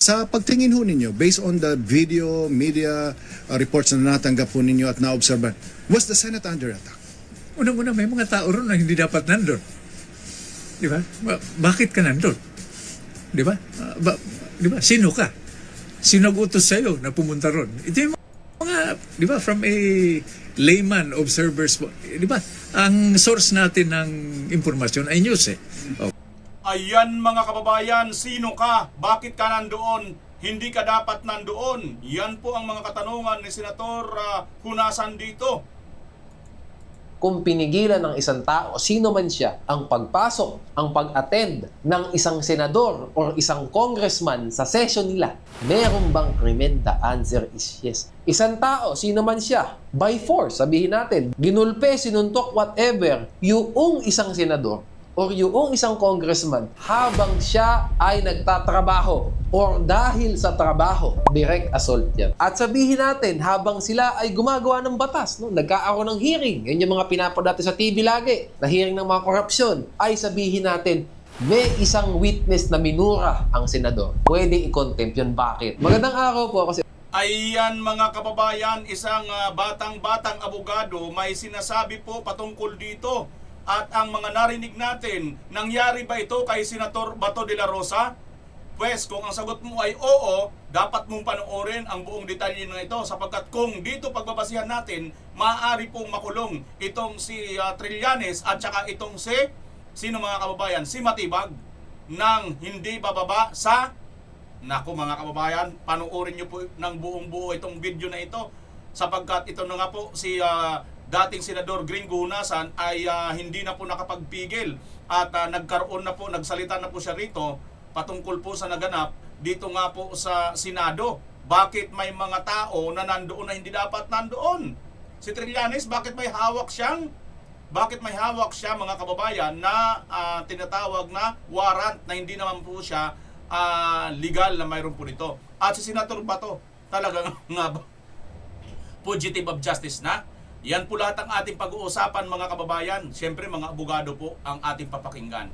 Sa pagtingin ho ninyo, based on the video, media reports na natanggap po ninyo at na-observe, was the Senate under attack? Unang-una, may mga tao ron na hindi dapat nandun. Di ba? Bakit ka nandun? Di ba? Di ba? Sino ka? Sino nag-utos sa'yo na pumunta ron? Ito yung mga, di ba, from a layman observers, di ba? Ang source natin ng impormasyon ay news eh. Oh. Ayan mga kababayan, sino ka? Bakit ka nandoon? Hindi ka dapat nandoon. Yan po ang mga katanungan ni Senator Hunasan dito. Kung pinigilan ng isang tao, sino man siya, ang pagpasok, ang pag-attend ng isang senador or isang congressman sa session nila, meron bang krimen? The answer is yes. Isang tao, sino man siya, by force, sabihin natin, ginulpe, sinuntok, whatever, yung isang senador or yung isang congressman habang siya ay nagtatrabaho or dahil sa trabaho, direct assault yan. At sabihin natin, habang sila ay gumagawa ng batas, no? Nagkaaroon ng hearing, yan yung mga pinapanood natin sa TV lagi, na hearing ng mga korupsyon, ay sabihin natin, may isang witness na minura ang senador. Pwede i-contempt yun. Bakit? Magandang araw po kasi Ayan mga kababayan, isang batang-batang abogado may sinasabi po patungkol dito. At ang mga narinig natin, nangyari ba ito kay Senator Bato de la Rosa? Pues kung ang sagot mo ay oo, dapat mong panoorin ang buong detalye na ito sapagkat kung dito pagbabasihan natin, maaari pong makulong itong si Trillanes at saka itong sino mga kababayan? Si Matibag nang hindi bababa sa... Naku mga kababayan, panoorin nyo po ng buong buo itong video na ito sapagkat ito na nga po si dating Senador Gringo Hunasan ay hindi na po nakapagpigil at nagkaroon na po, nagsalita na po siya rito patungkol po sa naganap dito nga po sa Senado. Bakit may mga tao na nandoon na hindi dapat nandoon? Si Trillanes, bakit may hawak siya mga kababayan na tinatawag na warrant na hindi naman po siya legal na mayroon po nito. At si Senator Bato, talagang nga fugitive of justice na. Yan po lahat ang ating pag-uusapan mga kababayan. Siyempre mga abogado po ang ating papakinggan.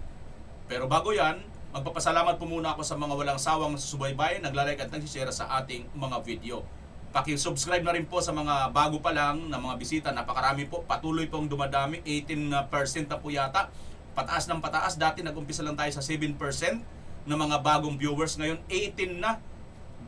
Pero bago yan, magpapasalamat po muna ako sa mga walang sawang nasusubaybay, naglalike at nagsishare sa ating mga video. Paki-subscribe na rin po sa mga bago pa lang na mga bisita. Napakarami po, patuloy pong dumadami. 18% na po yata. Pataas ng pataas. Dati nag-umpisa lang tayo sa 7% na mga bagong viewers. Ngayon 18 na.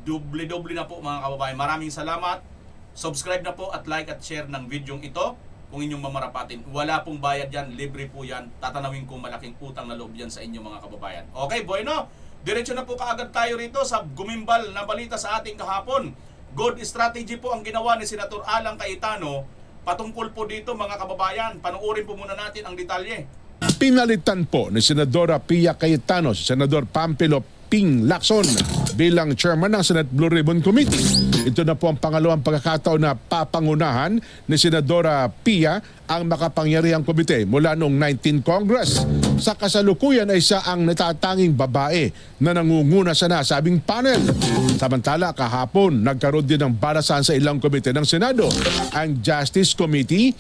Doble-doble na po mga kababayan. Maraming salamat. Subscribe na po at like at share ng video ito kung inyong mamarapatin. Wala pong bayad yan, libre po yan. Tatanawin ko malaking utang na loob yan sa inyong mga kababayan. Okay, bueno. Diretso na po kaagad tayo rito sa gumimbal na balita sa ating kahapon. Good strategy po ang ginawa ni Senator Alan Cayetano patungkol po dito mga kababayan. Panoorin po muna natin ang detalye. Pinalitan po ni Senadora Pia Cayetano si Senador Pampilo Ping Lacson bilang chairman ng Senate Blue Ribbon Committee. Ito na po ang pangalawang pagkakataon na papangunahan ni Senadora Pia ang makapangyarihang komite mula noong 19 Congress. Sa kasalukuyan ay siya ang natatanging babae na nangunguna sa nasabing panel. Samantala kahapon nagkaroon din ng balasan sa ilang komite ng Senado. Ang Justice Committee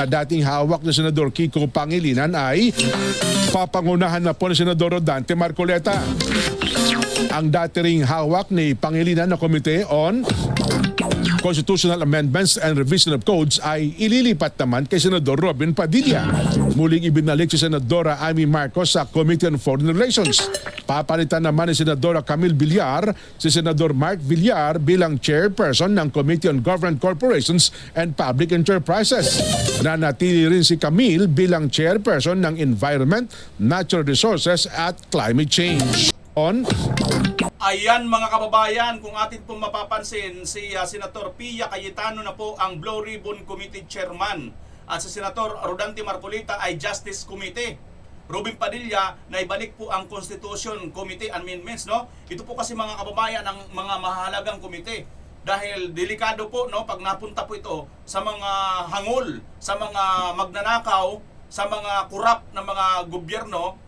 na dating hawak ni Senador Kiko Pangilinan ay papangunahan na po ni Senador Rodante Marcoleta. Ang dati ring hawak ni Pangilinan na Komite on Constitutional Amendments and Revision of Codes ay ililipat naman kay Senador Robin Padilla. Muling ibinalik si Senadora Amy Marcos sa Committee on Foreign Relations. Papalitan naman ni Senadora Camille Villar si Senador Mark Villar bilang chairperson ng Committee on Government Corporations and Public Enterprises. Nanatili rin si Camille bilang chairperson ng Environment, Natural Resources at Climate Change. Ayan mga kababayan, kung atin pong mapapansin, si Senator Pia Cayetano na po ang Blue Ribbon Committee Chairman at si Senator Rodante Marcoleta ay Justice Committee. Robin Padilla na ibalik po ang Constitution Committee Amendments, no? Ito po kasi mga kababayan ang mga mahalagang komite dahil delikado po no pag napunta po ito sa mga hangul, sa mga magnanakaw, sa mga kurap na mga gobyerno.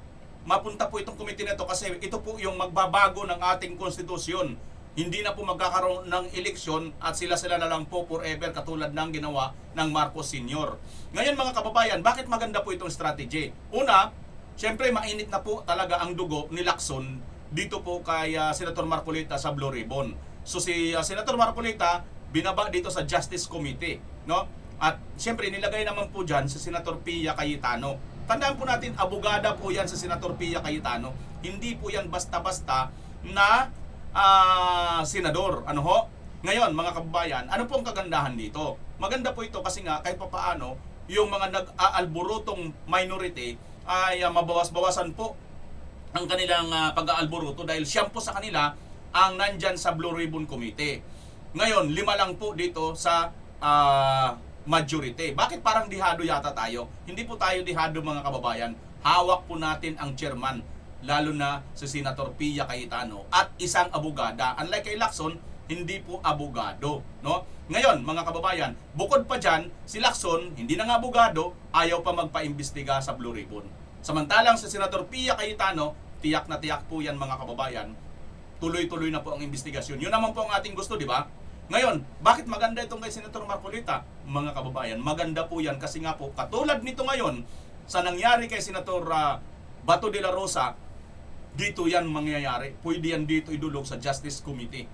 Mapunta po itong komite na ito kasi ito po yung magbabago ng ating konstitusyon. Hindi na po magkakaroon ng eleksyon at sila na lang po forever katulad ng ginawa ng Marcos Sr. Ngayon mga kababayan, bakit maganda po itong strategy? Una, syempre mainit na po talaga ang dugo ni Lacson dito po kay Senator Marcolita sa Blue Ribbon. So si Senator Marcolita binaba dito sa Justice Committee, no? At siyempre nilagay naman po diyan si Senator Pia Cayetano. Tandaan po natin, abogada po yan sa Senator Pia Cayetano. Hindi po yan basta-basta na senador. Ano ho? Ngayon, mga kababayan, ano po ang kagandahan dito? Maganda po ito kasi nga kahit papaano, yung mga nag-aalborotong minority ay mabawas-bawasan po ang kanilang pag-aalboroto dahil siyam po sa kanila ang nandyan sa Blue Ribbon Committee. Ngayon, 5 lang po dito sa majority. Bakit parang dihado yata tayo? Hindi po tayo dihado, mga kababayan. Hawak po natin ang chairman, lalo na si Senator Pia Cayetano at isang abogada. Unlike kay Lacson, hindi po abogado, no? Ngayon, mga kababayan, bukod pa dyan, si Lacson, hindi na nga abogado, ayaw pa magpaimbestiga sa Blue Ribbon. Samantalang si Senator Pia Cayetano, tiyak na tiyak po yan, mga kababayan. Tuloy-tuloy na po ang investigasyon. Yun naman po ang ating gusto, di ba? Ngayon, bakit maganda itong kay Senator Marcolita? Mga kababayan, maganda po yan kasi nga po, katulad nito ngayon, sa nangyari kay Senator Bato de la Rosa, dito yan mangyayari. Pwede yan dito idulog sa Justice Committee,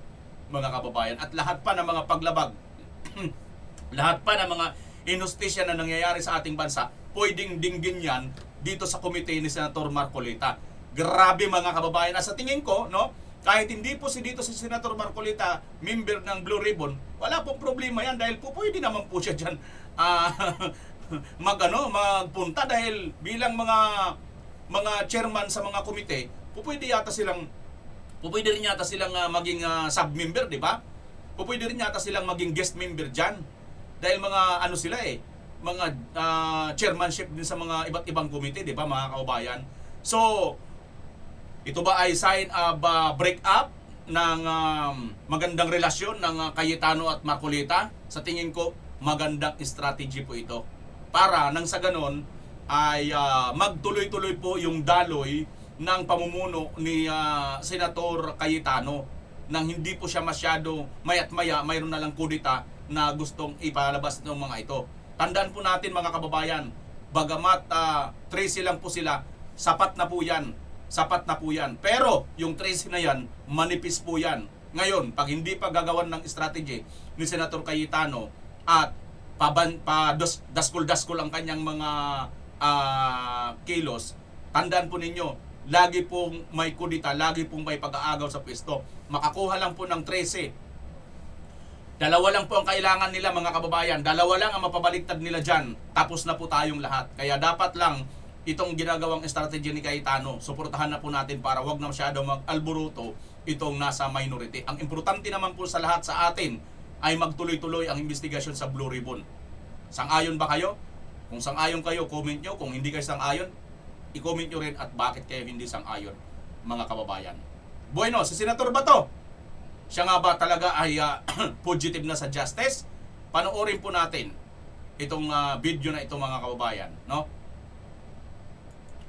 mga kababayan. At lahat pa ng mga paglabag, lahat pa ng mga inustisya na nangyayari sa ating bansa, pwedeng dinggin yan dito sa committee ni Senator Marcolita. Grabe, mga kababayan. At sa tingin ko, no, kahit hindi po si Senator Marcolita member ng Blue Ribbon, wala pong problema yan dahil po pwede naman po siya dyan magpunta dahil bilang mga chairman sa mga komite, pwede rin yata silang maging sub-member, di ba? Pwede rin yata silang maging guest member dyan dahil mga mga chairmanship din sa mga iba't ibang komite, di ba, mga kaubayan? So, ito ba ay sign of break up ng magandang relasyon ng Cayetano at Marcolita? Sa tingin ko, magandang strategy po ito. Para nang sa ganon ay magtuloy-tuloy po yung daloy ng pamumuno ni Senator Cayetano nang hindi po siya masyado maya't maya mayroon na lang kudita na gustong ipalabas ng mga ito. Tandaan po natin, mga kababayan, bagamat 13 lang po sila, sapat na po yan. Sapat na po yan. Pero yung 13 na yan, manipis po yan. Ngayon, pag hindi pa gagawan ng strategy ni Senator Cayetano at daskol-daskol ang kanyang mga kilos, tandaan po ninyo, lagi pong may kudita, lagi pong may pag-aagaw sa pwesto. Makakuha lang po ng 13. Dalawa lang po ang kailangan nila, mga kababayan. Dalawa lang ang mapabaliktad nila dyan. Tapos na po tayong lahat. Kaya dapat lang itong ginagawang strategy ni Cayetano, suportahan na po natin para wag na masyado mag-alboruto itong nasa minority. Ang importante naman po sa lahat sa atin ay magtuloy-tuloy ang investigasyon sa Blue Ribbon. Sang-ayon ba kayo? Kung sang-ayon kayo, comment nyo. Kung hindi kayo sang-ayon, i-comment nyo rin at bakit kayo hindi sang-ayon, mga kababayan. Bueno, si Senator Bato, siya nga ba talaga ay fugitive na sa justice? Panoorin po natin itong video na ito, mga kababayan, no?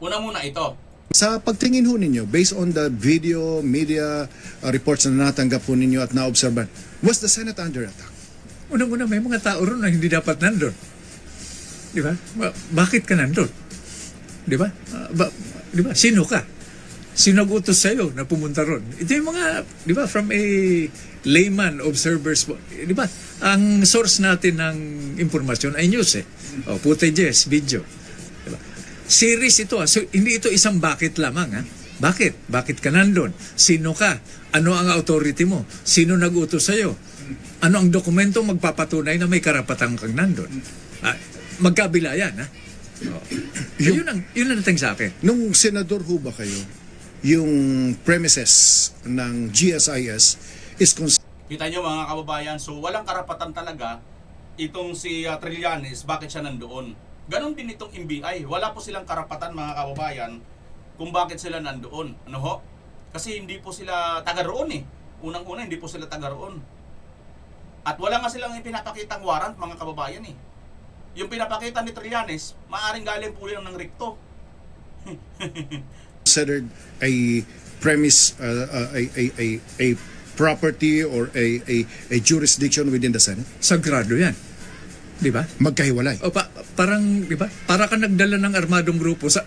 Una muna ito. Sa pagtingin ho ninyo, based on the video, media reports na natanggap po ninyo at na-observe, was the Senate under attack? Unang-una, may mga tao ron na hindi dapat nandun. Di ba? Bakit ka nandun? Di ba? Di ba? Sino ka? Sino nag-utos sa'yo na pumunta ron? Ito yung mga, di ba, from a layman observers, di ba? Ang source natin ng impormasyon ay news eh. O, footages, video. Di ba? Series ito. So, hindi ito isang bakit lamang. Ha? Bakit? Bakit ka nandun? Sino ka? Ano ang authority mo? Sino nag-utos sa'yo? Ano ang dokumento magpapatunay na may karapatan kang nandun? Magkabila yan. Ha? Yun ang nating sa akin. Nung senador ho ba kayo, yung premises ng GSIS is Kita nyo, mga kababayan, so walang karapatan talaga itong si Trillanes, bakit siya nandoon. Ganon din itong NBI. Wala po silang karapatan, mga kababayan, kung bakit sila nandoon. Ano ho? Kasi hindi po sila taga roon eh. Unang-una, hindi po sila taga roon. At wala nga silang pinapakitang warrant, mga kababayan eh. Yung pinapakita ni Trillanes, maaring galing po yan ng rekto. considered a premise, a property or a jurisdiction within the Senate? Sagrado yan. Di ba? Magkahiwalay. O parang, di ba? Para ka nagdala ng armadong grupo sa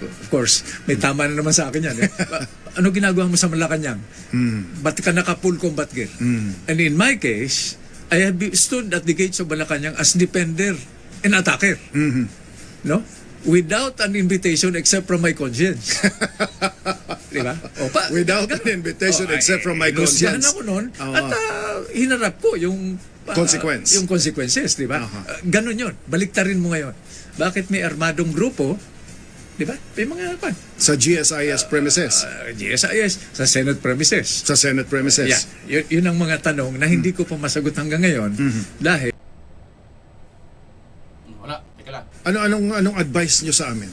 Of course, may tama na naman sa akin yan. Eh. Ano ginagawa mo sa Malacanang? Ba't ka naka-full combat gear? And in my case, I have stood at the gates of Malacanang as defender and attacker. No? Without an invitation except from my conscience. Di ba? Without an invitation except from my conscience. Inustihan ako noon at hinarap ko yung Consequence. yung consequences, di ba? Ganon yun. Baliktarin mo ngayon. Bakit may armadong grupo, di ba? May mga pan. Sa GSIS premises. GSIS, sa Senate premises. Sa Senate premises. Yeah, yun ang mga tanong na hindi ko pa masagot hanggang ngayon dahil Wala, teka lang. Anong advice nyo sa amin?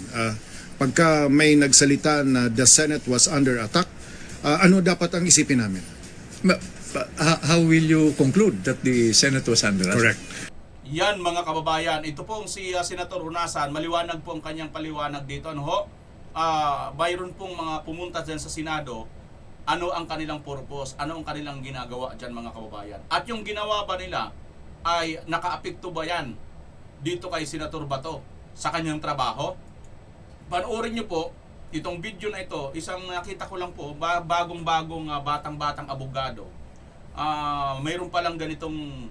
Pagka may nagsalita na the Senate was under attack, ano dapat ang isipin namin? how will you conclude that the Senate was under attack? Correct. Yan mga kababayan, ito pong si Senator Unasan, maliwanag po ang kanyang paliwanag dito. Ano ho? Mayroon pong mga pumunta dyan sa Senado, ano ang kanilang purpose, ano ang kanilang ginagawa dyan mga kababayan. At yung ginawa ba nila ay nakaapekto ba yan dito kay Senator Bato sa kanyang trabaho? Panoorin nyo po, itong video na ito, isang nakita ko lang po, bagong-bagong batang-batang abogado. Mayroon palang ganitong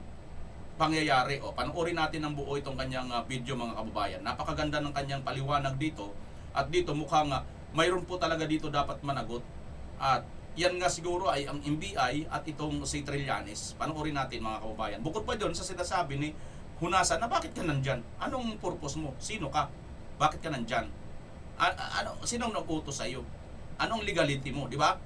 pangyayari. Panoorin natin ang buo itong kanyang video mga kababayan. Napakaganda ng kanyang paliwanag dito. At dito mukhang mayroon po talaga dito dapat managot. At yan nga siguro ay ang NBI at itong si Trillanes. Panoorin natin mga kababayan. Bukod pa doon sa sinasabi ni Hunasan na bakit ka nandyan? Anong purpose mo? Sino ka? Bakit ka nandyan? Sinong nag-utos sa'yo? Anong legality mo? Di ba?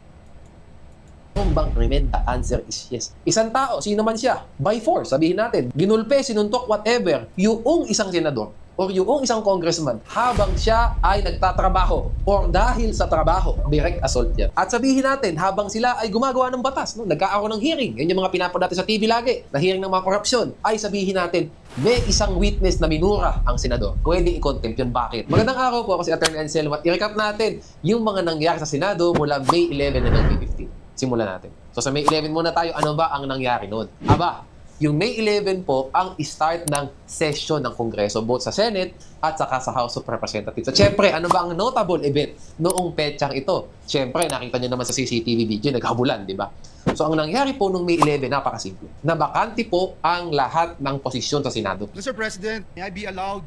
Kung bang krimen? The answer is yes. Isang tao, sino man siya, by force, sabihin natin, ginulpe, sinuntok, whatever, yung isang senador or yung isang congressman habang siya ay nagtatrabaho or dahil sa trabaho, direct assault yan. At sabihin natin, habang sila ay gumagawa ng batas, no, nagkakaroon ng hearing, yan yung mga pinapanood natin sa TV lagi, na hearing ng mga korupsyon, ay sabihin natin, may isang witness na minura ang senador. Pwede i-contempt yun. Bakit? Magandang araw po ako si Attorney Anselmo at i-recap natin yung mga nangyari sa Senado mula May 11 hanggang May 15. Simulan natin. So sa May 11 muna tayo, ano ba ang nangyari noon? Aba, yung May 11 po ang start ng session ng Kongreso, both sa Senate at saka sa House of Representatives. So syempre, ano ba ang notable event noong petsang ito? Syempre, nakita nyo naman sa CCTV video, naghabulan, di ba? So ang nangyari po noong May 11, napakasimple. Nabakante po ang lahat ng posisyon sa Senado. Mr. President, may I be allowed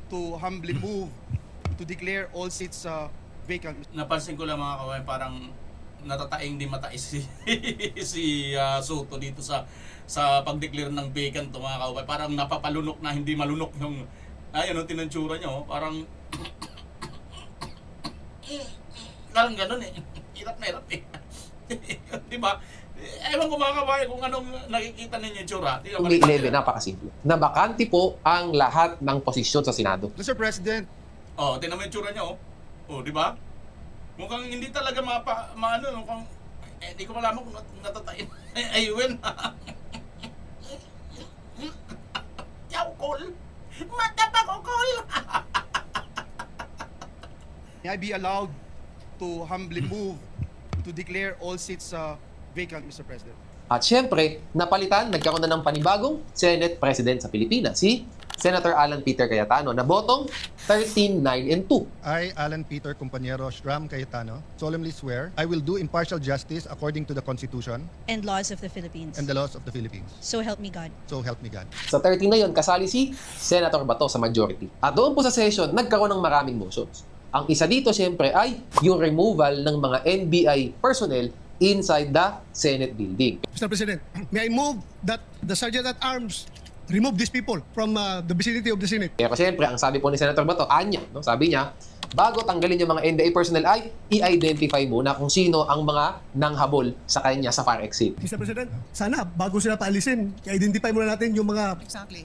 to humbly move to declare all seats vacant? Napansin ko lang mga kababayan, parang natataing di matais si Soto dito sa pag-declare ng vacant to mga kababayan. Parang napapalunok na hindi malunok yung tinantsura niya. Parang ganun eh. Hirap na hirap eh. Di ba? Ewan ko mga kababayan kung anong nakikita ninyo yung tsura. Noong May 11, napakasimple. Nabakante po ang lahat ng posisyon sa Senado. Mr. President, tingnan mo yung tsura niya di ba? Mukhang hindi talaga mukhang hindi ko malaman kung natatain. Ayun. Yaw-kol. Matapag-ukol. may I be allowed to humbly move to declare all seats vacant, Mr. President? At syempre, napalitan, nagkaroon na ng panibagong Senate President sa Pilipinas, si Senator Alan Peter Cayetano, na botong 13, 9, and 2. I, Alan Peter Compañero Ram Cayetano, solemnly swear I will do impartial justice according to the Constitution and laws of the Philippines. and the laws of the Philippines. So help me God. So help me God. Sa 13 na yon, kasali si Senator Bato sa majority. At doon po sa session, nagkaroon ng maraming motions. Ang isa dito, syempre, ay yung removal ng mga NBI personnel inside the Senate building. Mr. President, may I move that the Sergeant at Arms remove these people from the vicinity of the Senate? Pero syempre, ang sabi po ni Senator Bato, sabi niya, bago tanggalin yung mga NBI personnel ay i-identify muna kung sino ang mga nanghabol sa kanya sa fire exit. Mr. President, sana bago sila paalisin, i-identify muna natin yung mga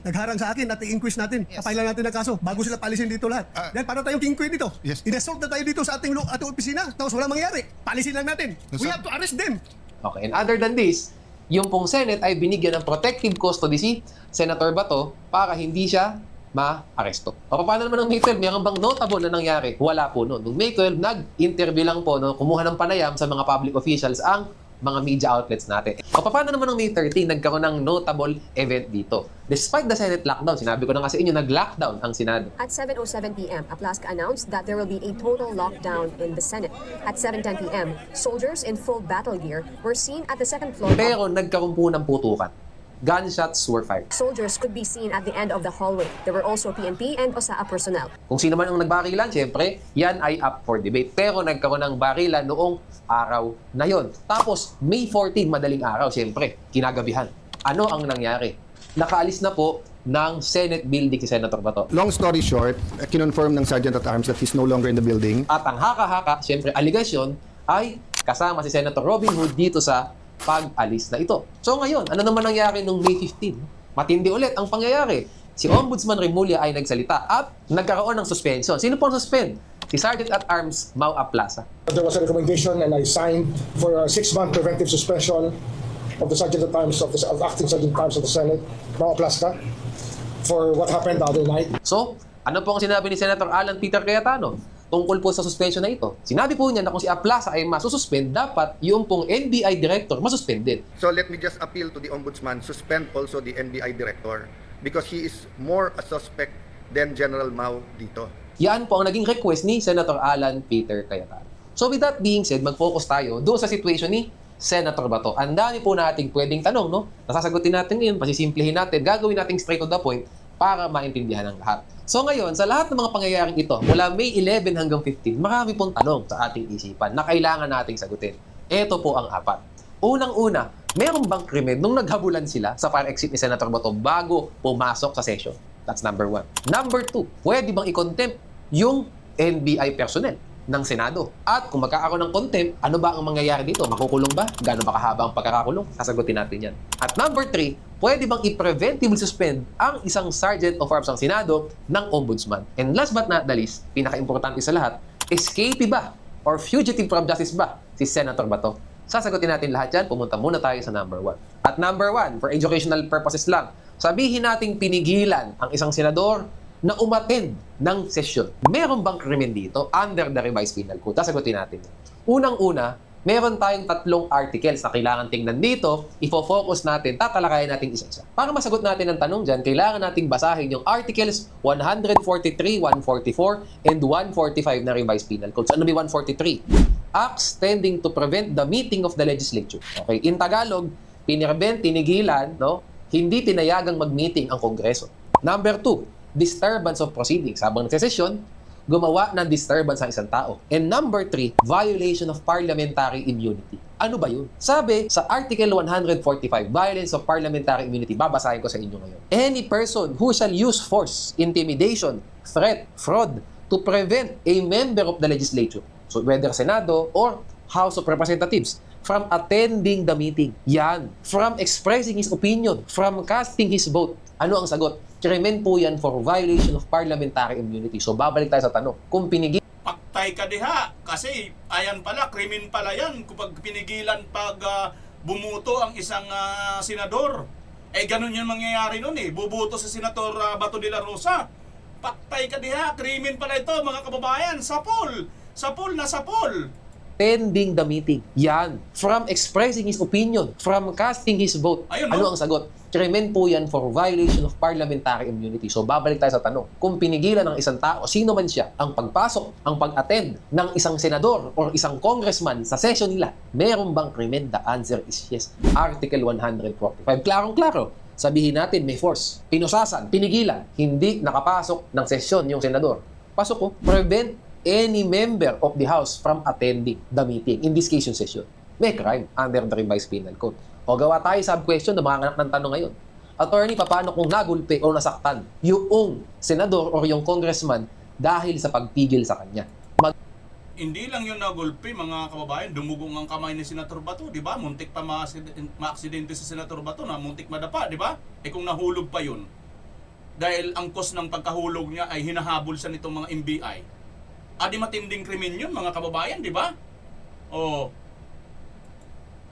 nagharang sa akin at i-inquest natin. Kapailan natin ang kaso bago sila paalisin dito lahat. Dahil para tayong king queen dito. Yes. In-assault na tayo dito sa ating opisina, tapos walang mangyari. Paalisin lang natin. We have to arrest them. Okay, and other than this, yung pong Senate ay binigyan ng protective custody si Senator Bato para hindi siya ma-aresto. O paano naman ng May 12? Mayroon bang notable na nangyari? Wala po noon. Noong May 12, nag-interview lang po, kumuha ng panayam sa mga public officials ang mga media outlets natin. O paano naman ng May 13, nagkaroon ng notable event dito? Despite the Senate lockdown, sinabi ko na nga sa inyo, nag-lockdown ang Senado. At 7:07 p.m., Aplaska announced that there will be a total lockdown in the Senate. At 7:10 p.m., soldiers in full battle gear were seen at the second floor. Pero nagkaroon po ng putukan. Gunshots were fired. Soldiers could be seen at the end of the hallway. There were also PNP and OSAA personnel. Kung sino man ang nagbarilan, syempre, yan ay up for debate. Pero nagkaroon ng barilan noong araw na yon. Tapos, May 14, madaling araw, syempre, kinagabihan. Ano ang nangyari? Nakaalis na po ng Senate building si Senator Bato. Long story short, kinonfirm ng Sergeant at Arms that he's no longer in the building. At ang haka-haka, syempre, aligasyon ay kasama si Senator Robin Hood dito sa pag-alis na ito. So ngayon, ano naman nangyari nung May 15? Matindi ulit ang pangyayari. Si Ombudsman Remulla ay nagsalita at nagkaroon ng suspension. Sino po ang suspend? Si Sergeant at Arms Mau Aplaza. There was a recommendation and I signed for a 6-month preventive suspension of the Sergeant at Arms of the Acting Sergeant at Arms of the Senate, Mau Aplaza, for what happened the other night. So, ano po ang sinabi ni Senator Alan Peter Cayetano tungkol po sa suspension na ito? Sinabi po niya na kung si Aplaza ay masususpend, dapat yung pong NBI Director masuspended. So let me just appeal to the Ombudsman, suspend also the NBI Director because he is more a suspect than General Mau dito. Yan po ang naging request ni Senator Alan Peter Cayetano. So with that being said, mag-focus tayo doon sa situation ni Senator Bato. Ang dami po nating pwedeng tanong, no? Nasasagutin natin ngayon, pasisimplihin natin, gagawin natin straight to the point para maintindihan ng lahat. So ngayon, sa lahat ng mga pangyayaring ito, mula May 11 hanggang 15, marami pong tanong sa ating isipan na kailangan nating sagutin. Ito po ang 4. Unang-una, meron bang krimen nung naghabulan sila sa fire exit ni Senator Bato bago pumasok sa session? That's number 1. Number 2, pwede bang i-contempt yung NBI personnel ng Senado? At kung magkakaroon ng contempt, ano ba ang mangyayari dito? Makukulong ba? Gaano ba kahaba ang pagkakakulong? Sasagutin natin yan. At number 3, pwede bang i-preventively suspend ang isang Sergeant of Arms ng Senado ng Ombudsman? And last but not the least, pinaka-importante sa lahat, escapee ba or fugitive from justice ba si Senator Bato? Sasagutin natin lahat yan. Pumunta muna tayo sa number 1. At number 1, for educational purposes lang, sabihin nating pinigilan ang isang senador na umattend ng session. Meron bang krimen dito under the revised penal code? Sasagutin natin. Unang-una, meron tayong 3 articles na kailangan tingnan dito. Ifo-focus natin, tatalakayan natin isa-isa. Para masagot natin ang tanong dyan, kailangan nating basahin yung articles 143, 144, and 145 na revised penal code. So ano ba 143? Acts tending to prevent the meeting of the legislature. Okay, in Tagalog, pinirevent, tinigilan, no? Hindi pinayagang mag-meeting ang Kongreso. Number 2, disturbance of proceedings. Habang nagsesesyon, gumawa ng disturbance ang isang tao. And number 3, violation of parliamentary immunity. Ano ba yun? Sabi sa Article 145, violence of parliamentary immunity, babasahin ko sa inyo ngayon. Any person who shall use force, intimidation, threat, fraud, to prevent a member of the legislature, so whether Senado or House of Representatives, from attending the meeting. Yan. From expressing his opinion, from casting his vote. Ano ang sagot? Krimen po yan for violation of parliamentary immunity. So, babalik tayo sa tanong. Kung pinigil... Paktay ka diha. Kasi, ayan pala, krimen pala yan. Kapag pinigilan pag bumuto ang isang senador. Eh, ganun yung mangyayari nun eh. Bubuto si Senator Bato de la Rosa. Paktay ka diha. Krimen pala ito, mga kababayan. Sapol. Sapol na sapol. Attending the meeting. Yan. From expressing his opinion, from casting his vote. Ayun, ano ang sagot? Krimen po yan for violation of parliamentary immunity. So, babalik tayo sa tanong. Kung pinigilan ng isang tao, sino man siya, ang pagpasok, ang pag-attend ng isang senador or isang congressman sa session nila, meron bang krimen? The answer is yes. Article 145. Klarong-klaro. Sabihin natin, may force. Pinusasan, pinigilan, hindi nakapasok ng sesyon yung senador. Pasok ko, prevent any member of the House from attending the meeting. In this case, yung session. May crime under the revised penal code. O gawa tayo sub-question na mga anak ng tanong ngayon. Attorney, paano kung nagulpe o nasaktan yung senador o yung congressman dahil sa pagpigil sa kanya? Hindi lang yung nagulpi, mga kababayan, dumugong ang kamay ni Senator Bato, di ba? Muntik pa ma-aksidente si Senator Bato na muntik madapa, di ba? Eh kung nahulog pa yun, dahil ang cause ng pagkahulog niya ay hinahabol sa nitong mga NBI. Adi matinding krimen yun, mga kababayan, di ba? O,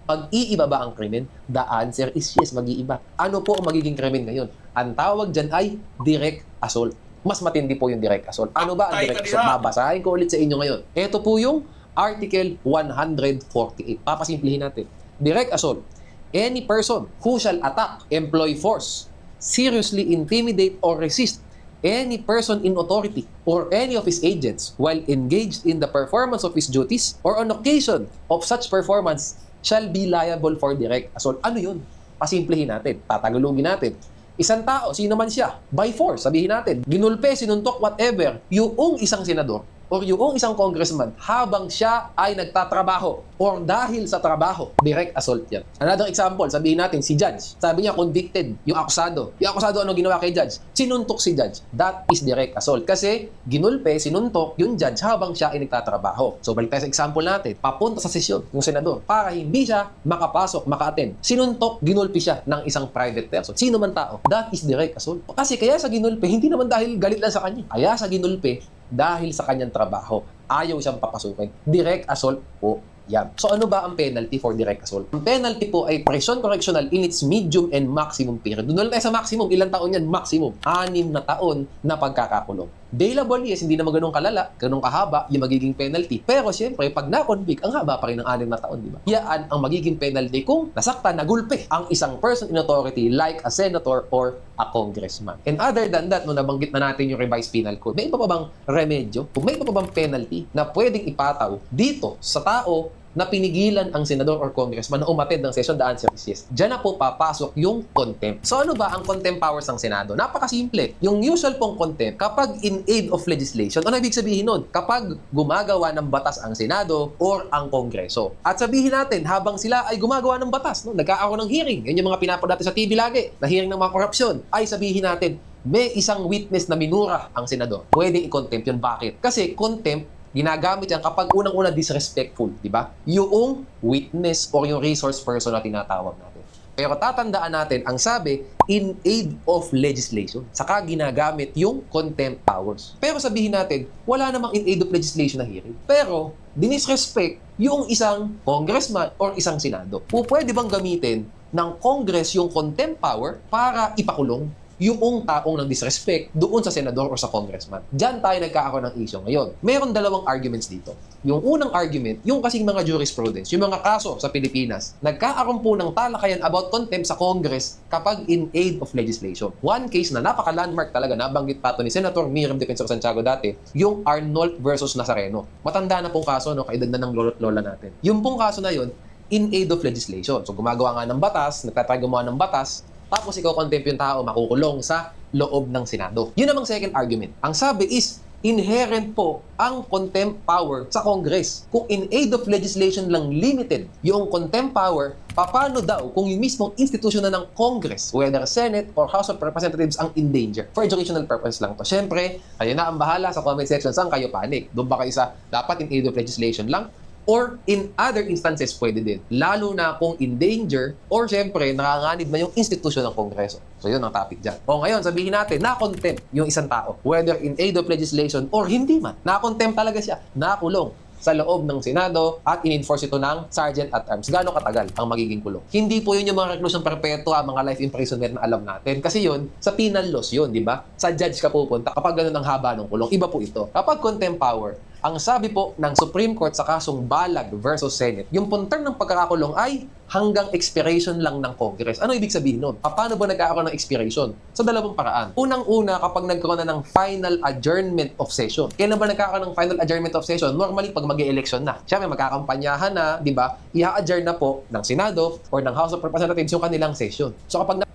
Mag-iiba ba ang krimen? The answer is yes, mag-iiba. Ano po ang magiging krimen ngayon? Ang tawag dyan ay direct assault. Mas matindi po yung direct assault. Ano ba ang direct assault? Babasahin ko ulit sa inyo ngayon. Ito po yung Article 148. Papasimplihin natin. Direct assault. Any person who shall attack, employ force, seriously intimidate or resist any person in authority or any of his agents while engaged in the performance of his duties or on occasion of such performance shall be liable for direct assault. Ano yun? Pasimplihin natin, tatagalogin natin. Isang tao, sino man siya, by force, sabihin natin, ginulpe, sinuntok, whatever, yung isang senador or yung isang congressman habang siya ay nagtatrabaho or dahil sa trabaho, direct assault yan. Another example, sabihin natin, si judge, sabi niya convicted, yung akusado. Yung akusado ano ginawa kay judge? Sinuntok si judge. That is direct assault. Kasi ginulpe, sinuntok yung judge habang siya ay nagtatrabaho. So balik tayo sa example natin, papunta sa sesyon yung senador para hindi siya makapasok, maka-attend. Sinuntok, ginulpi siya ng isang private person. Sino man tao, that is direct assault. Kasi kaya sa ginulpe, hindi naman dahil galit lang sa kanya. Kaya sa ginulpe, dahil sa kanyang trabaho, ayaw siyang papasukin. Direct assault po yan. So ano ba ang penalty for direct assault? Ang penalty po ay prison correctional in its medium and maximum period. Doon tayo sa maximum. Ilang taon yan? Maximum. 6 na taon na pagkakakulong. Bailable, yes, hindi naman ganun kalala, ganun kahaba yung magiging penalty. Pero siyempre, pag na-convict, ang haba pa rin ng 6 na taon, di ba? Yan ang magiging penalty kung nasaktan, nagulpe ang isang person in authority like a senator or a congressman. And other than that, nung nabanggit na natin yung revised penal code, may iba pa bang remedyo? Kung may iba pa bang penalty na pwedeng ipataw dito sa tao na pinigilan ang senador or congressman na umattend ng session, the answer is yes. Diyan na po papasok yung contempt. So ano ba ang contempt powers ng Senado? Napakasimple. Yung usual pong contempt, kapag in aid of legislation, ano ibig sabihin nun? Kapag gumagawa ng batas ang Senado or ang Kongreso. At sabihin natin, habang sila ay gumagawa ng batas, no, nagkakaroon ng hearing, yan yung mga pinapanood natin sa TV lagi, na hearing ng mga korupsyon, ay sabihin natin, may isang witness na minura ang senador. Pwede i-contempt yun. Bakit? Kasi contempt, ginagamit yan kapag unang-una disrespectful, di ba? Yung witness or yung resource person na tinatawag natin. Pero tatandaan natin, ang sabi, in aid of legislation. Saka ginagamit yung contempt powers. Pero sabihin natin, wala namang in aid of legislation na hearing. Pero, dinisrespect yung isang congressman or isang senado. Pwede bang gamitin ng Congress yung contempt power para ipakulong yung taong nag-disrespect doon sa senador o sa congressman? Diyan tayo nagkakaroon ng issue ngayon. Meron dalawang arguments dito. Yung unang argument, yung kasing mga jurisprudence, yung mga kaso sa Pilipinas, nagkakaroon po ng talakayan about contempt sa Congress kapag in aid of legislation. One case na napaka-landmark talaga, nabanggit pa ito ni Senator Miriam Defensor Santiago dati, yung Arnold versus Nazareno. Matanda na pong kaso, no, kaedad na ng lolo't lola natin. Yung pong kaso na yun, in aid of legislation. So gumagawa nga ng batas, nagtatry gumawa ng batas, tapos ikaw contempt yung tao, makukulong sa loob ng Senado. Yun namang second argument. Ang sabi is, inherent po ang contempt power sa Congress. Kung in aid of legislation lang limited yung contempt power, paano daw kung yung mismong institusyon na ng Congress, whether Senate or House of Representatives, ang in danger? For educational purpose lang to. Siyempre, kayo na ang bahala sa comment section saan kayo panic. Doon ba kayo sa dapat in aid of legislation lang? Or in other instances, pwede din. Lalo na kung in danger or syempre, nakanganib na yung institusyon ng Kongreso. So yun ang topic dyan. O ngayon, sabihin natin, na-contempt yung isang tao. Whether in aid of legislation or hindi man. Na-contempt talaga siya. Nakulong sa loob ng Senado at in-enforce ito ng Sergeant at Arms. Gaano katagal ang magiging kulong? Hindi po yun yung mga reclusion perpetua, mga life imprisonment na alam natin. Kasi yun, sa penal laws yun, di ba? Sa judge ka pupunta kapag ganun ang haba ng kulong. Iba po ito. Kapag contempt power, ang sabi po ng Supreme Court sa kasong Balag versus Senate, yung term ng pagkakakulong ay hanggang expiration lang ng Congress. Ano ibig sabihin nun? Paano ba nagkakaroon ng expiration? Sa dalawang paraan. Unang-una, kapag nagkaroon na ng final adjournment of session. Kailan ba nagkakaroon ng final adjournment of session? Normally, pag mag-e-election na. Siyempre, magkakampanyahan na, di ba? I-adjourn na po ng Senado or ng House of Representatives yung kanilang session. So kapag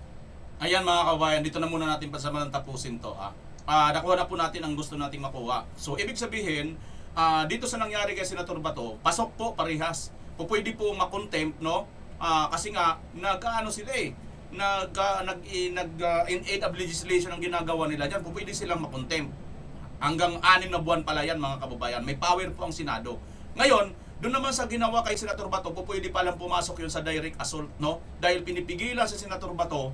Ayan mga kabayan, dito na muna natin pasamanang tapusin to. Nakuha na po natin ang gusto nating makuha. So, ibig sabihin, dito sa nangyari kay Senator Bato, pasok po parehas. Pwede po makontempt, no? Kasi nga nag-ano sila in aid of legislation ang ginagawa nila diyan. Pwede silang makontempt. Hanggang 6 na buwan pala yan mga kababayan. May power po ang Senado. Ngayon, doon naman sa ginawa kay Senator Bato, pwede palang pumasok yun sa direct assault, no? Dahil pinipigilan si Senator Bato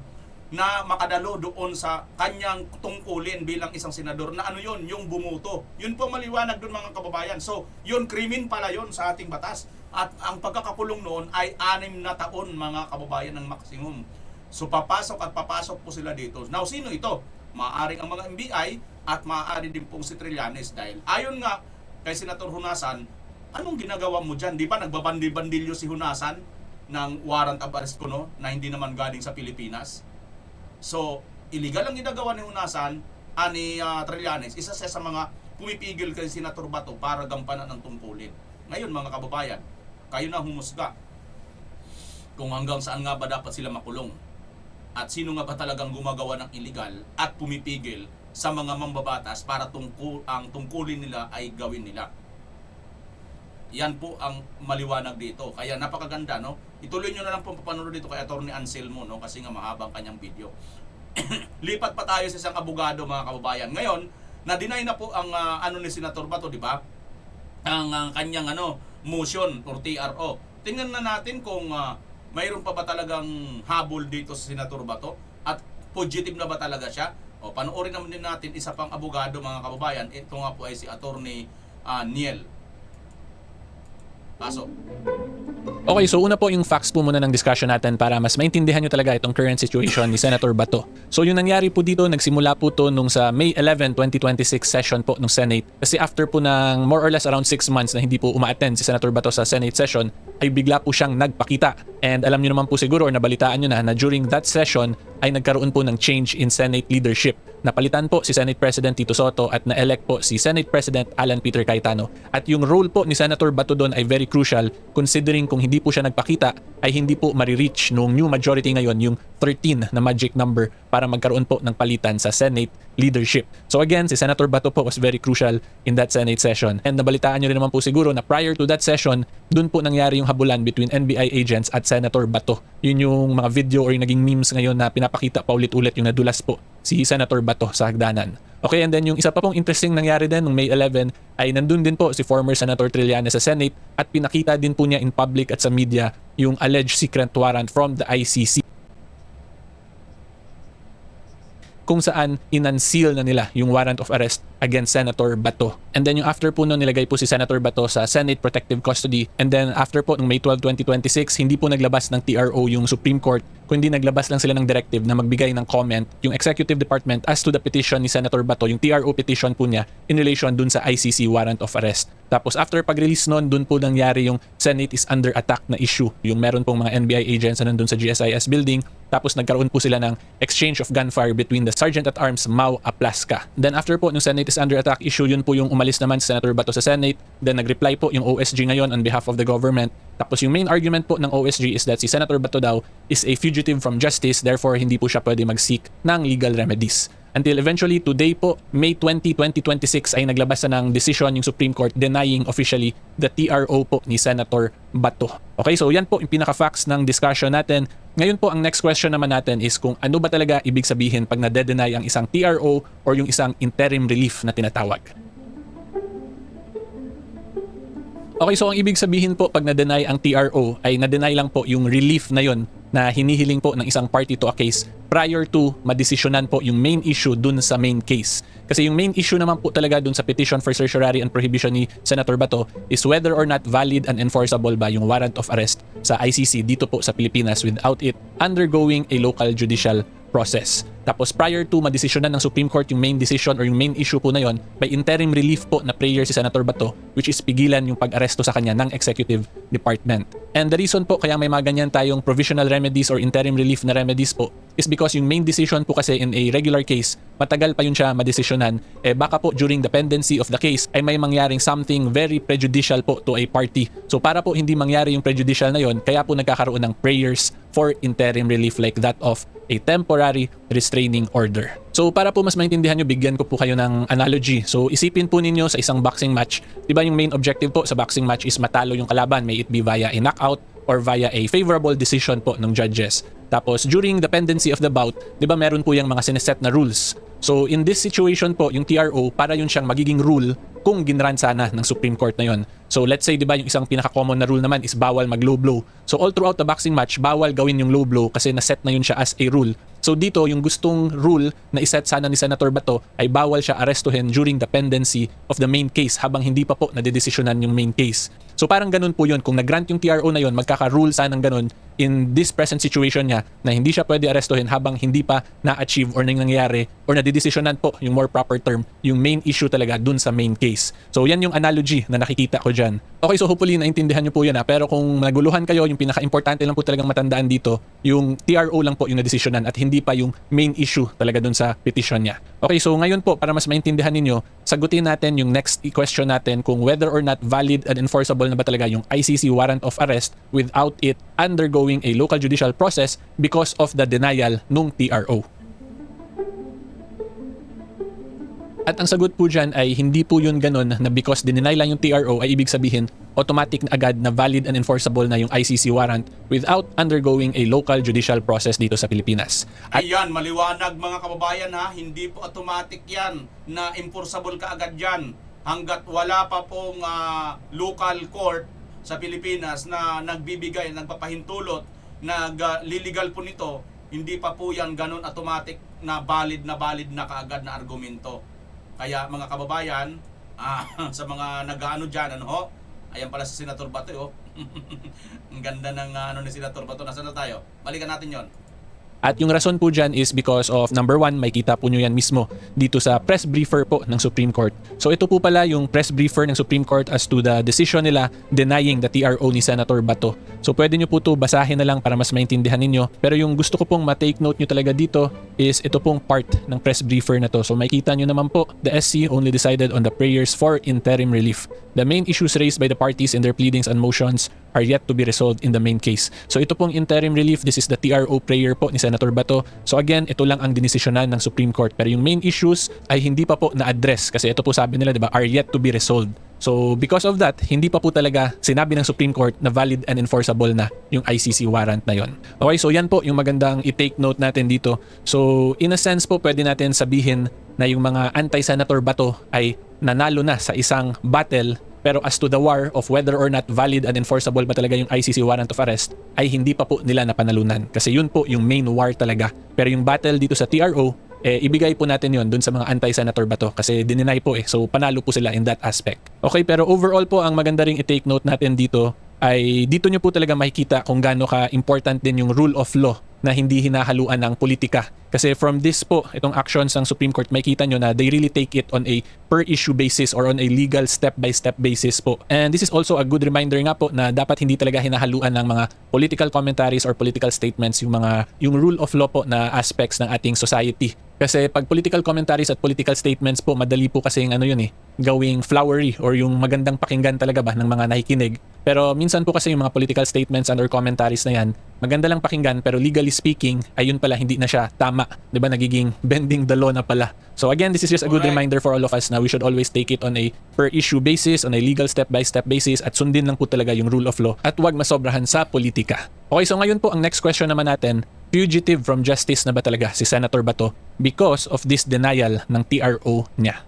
na makadalo doon sa kanyang tungkulin bilang isang senador na ano yun, yung bumuto. Yun po maliwanag doon mga kababayan. So, yun, krimen pala yun sa ating batas. At ang pagkakakulong noon ay 6 na taon mga kababayan ng maximum. So, papasok at papasok po sila dito. Now, sino ito? Maaaring ang mga NBI at maaari din pong si Trillanes. Dahil ayon nga kay Senator Hunasan, anong ginagawa mo dyan? Di ba nagbabandil-bandilyo si Hunasan ng warrant of arrest ko, no? Na hindi naman galing sa Pilipinas? So, illegal ang ginagawa ni Hunasan, ni Trillanes, isa siya sa mga pumipigil kay Senator Bato para gampanan ang tungkulin. Ngayon mga kababayan, kayo na humusga kung hanggang saan nga ba dapat sila makulong at sino nga ba talagang gumagawa ng illegal at pumipigil sa mga mambabatas para ang tungkulin nila ay gawin nila. Yan po ang maliwanag dito. Kaya napakaganda, no? Ituloy nyo na lang po papanood dito kay Atty. Anselmo, no? Kasi nga mahabang kanyang video. Lipat pa tayo sa isang abogado, mga kababayan. Ngayon, na-deny na po ang ni Senator Bato, di ba? Ang kanyang motion or TRO. Tingnan na natin kung mayroon pa ba talagang habol dito sa Senator Bato at positive na ba talaga siya. O panoorin naman din natin isa pang abogado, mga kababayan. Ito nga po ay si Atty. Niel. Pasok. Okay, so una po yung facts po muna ng discussion natin para mas maintindihan nyo talaga itong current situation ni Senator Bato. So yung nangyari po dito, nagsimula po to nung sa May 11, 2026 session po ng Senate. Kasi after po ng more or less around 6 months na hindi po uma-attend si Senator Bato sa Senate session, ay bigla po siyang nagpakita. And alam nyo naman po siguro or nabalitaan nyo na during that session ay nagkaroon po ng change in Senate leadership. Napalitan po si Senate President Tito Sotto at na-elect po si Senate President Alan Peter Cayetano. At yung role po ni Senator Bato doon ay very crucial considering kung hindi po siya nagpakita ay hindi po marireach nung new majority ngayon yung 13 na magic number para magkaroon po ng palitan sa Senate leadership. So again, si Senator Bato po was very crucial in that Senate session. And nabalitaan nyo rin naman po siguro na prior to that session, dun po nangyari yung habulan between NBI agents at Senator Bato. Yun yung mga video or yung naging memes ngayon na pinapakita pa ulit-ulit yung nadulas po si Senator Bato sa hagdanan. Okay, and then yung isa pa pong interesting nangyari din nung May 11 ay nandun din po si former Senator Trillanes sa Senate at pinakita din po niya in public at sa media yung alleged secret warrant from the ICC kung saan in-unseal na nila yung warrant of arrest against Senator Bato. And then yung after po nun, nilagay po si Senator Bato sa Senate Protective Custody. And then after po, nung May 12, 2026, hindi po naglabas ng TRO yung Supreme Court, kundi naglabas lang sila ng directive na magbigay ng comment yung Executive Department as to the petition ni Senator Bato, yung TRO petition po niya in relation dun sa ICC warrant of arrest. Tapos after pag-release nun, dun po nangyari yung Senate is under attack na issue. Yung meron pong mga NBI agents na nandun sa GSIS building. Tapos nagkaroon po sila ng exchange of gunfire between the Sergeant at Arms Mau Aplasca. Then after po nung Senate is under attack issue, yun po yung umalis naman si Senator Bato sa Senate. Then nag-reply po yung OSG ngayon on behalf of the government. Tapos yung main argument po ng OSG is that si Senator Bato daw is a fugitive from justice, therefore hindi po siya pwede mag-seek ng legal remedies. Until eventually today po, May 20, 2026 ay naglabas na ng decision yung Supreme Court denying officially the TRO po ni Senator Bato. Okay, so yan po yung pinaka-facts ng discussion natin. Ngayon po, ang next question naman natin is kung ano ba talaga ibig sabihin pag nade-deny ang isang TRO or yung isang interim relief na tinatawag. Okay, so ang ibig sabihin po pag na-deny ang TRO ay na-deny lang po yung relief na yon na hinihiling po ng isang party to a case prior to madesisyonan po yung main issue dun sa main case. Kasi yung main issue naman po talaga dun sa petition for certiorari and prohibition ni Senator Bato is whether or not valid and enforceable ba yung warrant of arrest sa ICC dito po sa Pilipinas without it undergoing a local judicial process. Tapos prior to madesisyonan ng Supreme Court yung main decision or yung main issue po na yon, may interim relief po na prayer si Senator Bato which is pigilan yung pag-aresto sa kanya ng Executive Department. And the reason po kaya may mga ganyan tayong provisional remedies or interim relief na remedies po is because yung main decision po kasi in a regular case, matagal pa yun siya madesisyonan, baka po during the pendency of the case ay may mangyaring something very prejudicial po to a party. So para po hindi mangyari yung prejudicial na yon, kaya po nagkakaroon ng prayers for interim relief like that of a temporary restraining order. So para po mas maintindihan nyo, bigyan ko po kayo ng analogy. So isipin po ninyo sa isang boxing match, di ba yung main objective po sa boxing match is matalo yung kalaban, may it be via a knockout or via a favorable decision po ng judges. Tapos during the pendency of the bout, di ba meron po yung mga sineset na rules. So in this situation po, yung TRO, para yun siyang magiging rule kung ginran sana ng Supreme Court na yon. So let's say, di ba, yung isang pinaka-common na rule naman is bawal mag-low blow. So all throughout the boxing match, bawal gawin yung low blow kasi naset na yun siya as a rule. So dito, yung gustong rule na iset sana ni Senator Bato ay bawal siya arestuhin during the pendency of the main case habang hindi pa po nadedesisyonan yung main case. So parang ganun po yun. Kung nag-grant yung TRO na yun, magkaka-rule sanang ganun in this present situation niya na hindi siya pwede arestuhin habang hindi pa na-achieve or nangyayari or nadidesisyonan po yung more proper term, yung main issue talaga dun sa main case. So yan yung analogy na nakikita ko dyan. Okay, so hopefully naintindihan nyo po yun pero kung naguluhan kayo, yung pinaka-importante lang po talagang matandaan dito, yung TRO lang po yung nadesisyonan at hindi pa yung main issue talaga dun sa petition niya. Okay, so ngayon po, para mas maintindihan ninyo, sagutin natin yung next question natin kung whether or not valid and enforceable na ba talaga yung ICC warrant of arrest without it undergoing a local judicial process because of the denial nung TRO. At ang sagot po dyan ay hindi po yun ganun na because dinenay lang yung TRO ay ibig sabihin automatic na agad na valid and enforceable na yung ICC warrant without undergoing a local judicial process dito sa Pilipinas. At Ayan, maliwanag mga kababayan ha, hindi po automatic yan na enforceable ka agad yan hanggat wala pa pong local court sa Pilipinas na nagbibigay, nagpapahintulot, nagliligal po nito, hindi pa po yan ganun automatic na valid na kaagad na argumento. Kaya mga kababayan, sa mga nag-ano dyan, ano ho? Ayan pala si Senator Bato, oh. Ang ganda ng ni Senator Bato. Nasaan na tayo? Balikan natin yon. At yung rason po dyan is because of number one, may kita po nyo yan mismo dito sa press briefer po ng Supreme Court. So ito po pala yung press briefer ng Supreme Court as to the decision nila denying the TRO ni Senator Bato. So pwede nyo po ito basahin na lang para mas maintindihan ninyo. Pero yung gusto ko pong ma-take note nyo talaga dito is ito pong part ng press briefer na to. So makikita nyo naman po, the SC only decided on the prayers for interim relief. The main issues raised by the parties in their pleadings and motions are yet to be resolved in the main case. So ito pong interim relief, this is the TRO prayer po ni Senator Bato. So again, ito lang ang dinesisyonan ng Supreme Court. Pero yung main issues ay hindi pa po na-address kasi ito po sabi nila, 'di ba, are yet to be resolved. So because of that, hindi pa po talaga sinabi ng Supreme Court na valid and enforceable na yung ICC warrant na yon. Okay, so yan po yung magandang i-take note natin dito. So in a sense po, pwede natin sabihin na yung mga anti-Senator Bato ay nanalo na sa isang battle. Pero as to the war of whether or not valid and enforceable ba talaga yung ICC warrant of arrest ay hindi pa po nila napanalunan. Kasi yun po yung main war talaga. Pero yung battle dito sa TRO, ibigay po natin yun dun sa mga anti-Senator Bato kasi dininay po So panalo po sila in that aspect. Okay, pero overall po ang maganda ring i-take note natin dito ay dito nyo po talaga makikita kung gaano ka-important din yung rule of law na hindi hinahaluan ng politika. Kasi from this po, itong actions ng Supreme Court, makikita nyo na they really take it on a per-issue basis or on a legal step-by-step basis po. And this is also a good reminder nga po na dapat hindi talaga hinahaluan ng mga political commentaries or political statements yung rule of law po na aspects ng ating society. Kasi pag political commentaries at political statements po, madali po kasing gawing flowery or yung magandang pakinggan talaga ba ng mga nakikinig. Pero minsan po kasi yung mga political statements and or commentaries na yan, maganda lang pakinggan pero legally speaking, ayun pala hindi na siya tama. 'Di ba? Nagiging bending the law na pala. So again, this is just a good reminder for all of us na we should always take it on a per issue basis, on a legal step-by-step basis at sundin lang po talaga yung rule of law at huwag masobrahan sa politika. Okay, so ngayon po ang next question naman natin, fugitive from justice na ba talaga si Senator Bato because of this denial ng TRO niya?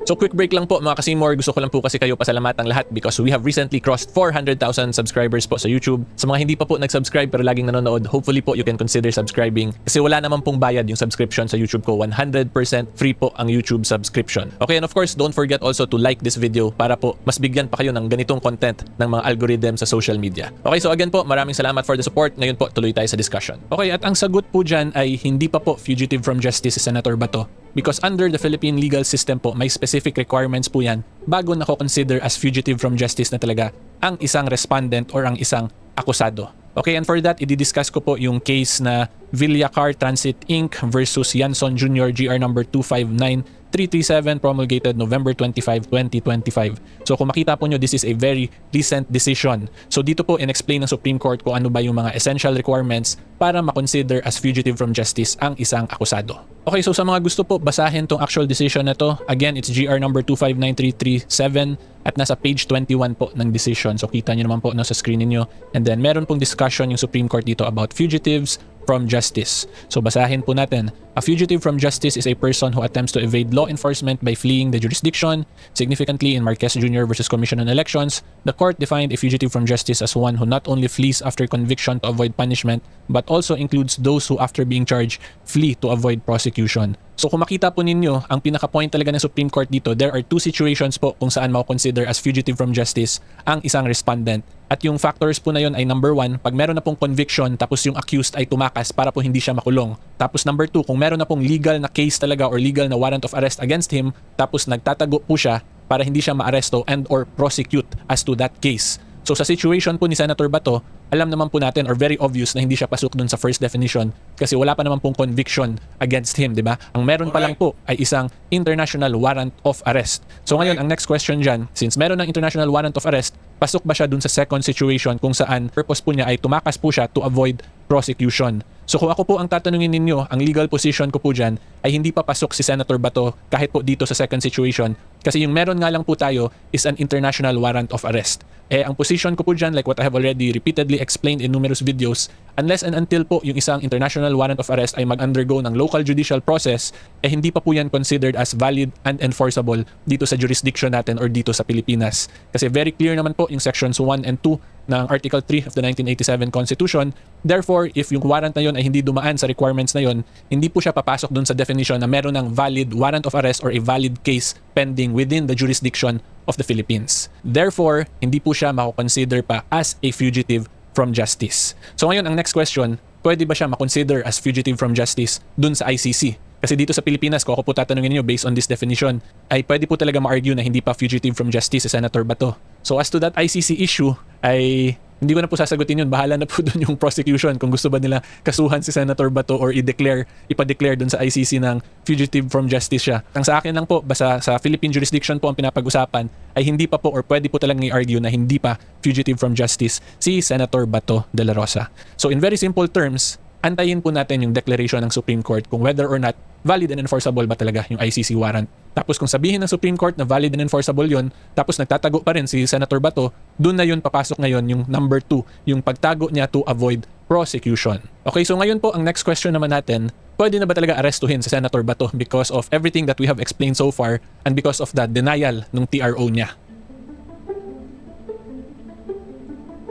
So quick break lang po mga kasimor, gusto ko lang po kasi kayo pasalamatan lahat because we have recently crossed 400,000 subscribers po sa YouTube. Sa mga hindi pa po nag-subscribe pero laging nanonood, hopefully po you can consider subscribing kasi wala naman pong bayad yung subscription sa YouTube ko. 100% free po ang YouTube subscription. Okay, and of course, don't forget also to like this video para po mas bigyan pa kayo ng ganitong content ng mga algorithm sa social media. Okay, so again po, maraming salamat for the support. Ngayon po, tuloy tayo sa discussion. Okay, at ang sagot po dyan ay hindi pa po fugitive from justice si Senator Bato. Because under the Philippine legal system po, may specific requirements po yan bago nako-consider as fugitive from justice na talaga ang isang respondent or ang isang akusado. Okay, and for that, i-discuss ko po yung case na Villacar Transit Inc. versus Yanson Jr. GR number 259337 promulgated November 25, 2025. So kung makita po nyo, this is a very recent decision. So dito po in-explain ng Supreme Court kung ano ba yung mga essential requirements para makonsider as fugitive from justice ang isang akusado. Okay, so sa mga gusto po basahin tong actual decision na to, again, it's GR number 259337 at nasa page 21 po ng decision. So kita nyo naman po sa screen niyo. And then meron pong discussion yung Supreme Court dito about fugitives from justice. So basahin po natin. A fugitive from justice is a person who attempts to evade law enforcement by fleeing the jurisdiction. Significantly, in Marquez Jr. versus Commission on Elections, the court defined a fugitive from justice as one who not only flees after conviction to avoid punishment, but also includes those who after being charged, flee to avoid prosecution. So kung makita po ninyo, ang pinaka-point talaga ng Supreme Court dito, there are two situations po kung saan mako-consider as fugitive from justice ang isang respondent. At yung factors po na yun ay number 1, pag meron na pong conviction tapos yung accused ay tumakas para po hindi siya makulong. Tapos number 2, kung meron na pong legal na case talaga or legal na warrant of arrest against him, tapos nagtatago po siya para hindi siya maaresto and or prosecute as to that case. So sa situation po ni Senator Bato, alam naman po natin or very obvious na hindi siya pasok dun sa first definition kasi wala pa naman pong conviction against him, di ba? Ang meron pa lang po ay isang international warrant of arrest. So ngayon, ang next question dyan, since meron ng international warrant of arrest, pasok ba siya dun sa second situation kung saan purpose po niya ay tumakas po siya to avoid prosecution? So kung ako po ang tatanungin ninyo, ang legal position ko po dyan ay hindi pa pasok si Senator Bato kahit po dito sa second situation kasi yung meron nga lang po tayo is an international warrant of arrest. Ang position ko po dyan, like what I have already repeatedly explained in numerous videos, unless and until po yung isang international warrant of arrest ay mag-undergo ng local judicial process, hindi pa po yan considered as valid and enforceable dito sa jurisdiction natin or dito sa Pilipinas. Kasi very clear naman po yung sections 1 and 2 ng Article 3 of the 1987 Constitution. Therefore, if yung warrant na yun ay hindi dumaan sa requirements na yun, hindi po siya papasok dun sa definition na meron ng valid warrant of arrest or a valid case pending within the jurisdiction of the Philippines. Therefore, hindi po siya mako-consider pa as a fugitive from justice. So ngayon, ang next question, pwede ba siya makonsider as fugitive from justice dun sa ICC? Kasi dito sa Pilipinas, kung ako po tatanungin niyo based on this definition, ay pwede po talaga ma-argue na hindi pa fugitive from justice si Senator Bato. So as to that ICC issue, ay hindi ko na po sasagutin yun. Bahala na po dun yung prosecution kung gusto ba nila kasuhan si Senator Bato or ipa-declare dun sa ICC ng fugitive from justice siya. Ang sa akin lang po, basta sa Philippine jurisdiction po ang pinapag-usapan, ay hindi pa po or pwede po talagang i-argue na hindi pa fugitive from justice si Senator Bato de la Rosa. So in very simple terms, antayin po natin yung declaration ng Supreme Court kung whether or not valid and enforceable ba talaga yung ICC warrant. Tapos kung sabihin ng Supreme Court na valid and enforceable yun, tapos nagtatago pa rin si Senator Bato, dun na yun papasok ngayon yung number 2, yung pagtago niya to avoid prosecution. Okay, so ngayon po ang next question naman natin, pwede na ba talaga arestuhin si Senator Bato because of everything that we have explained so far and because of the denial ng TRO niya?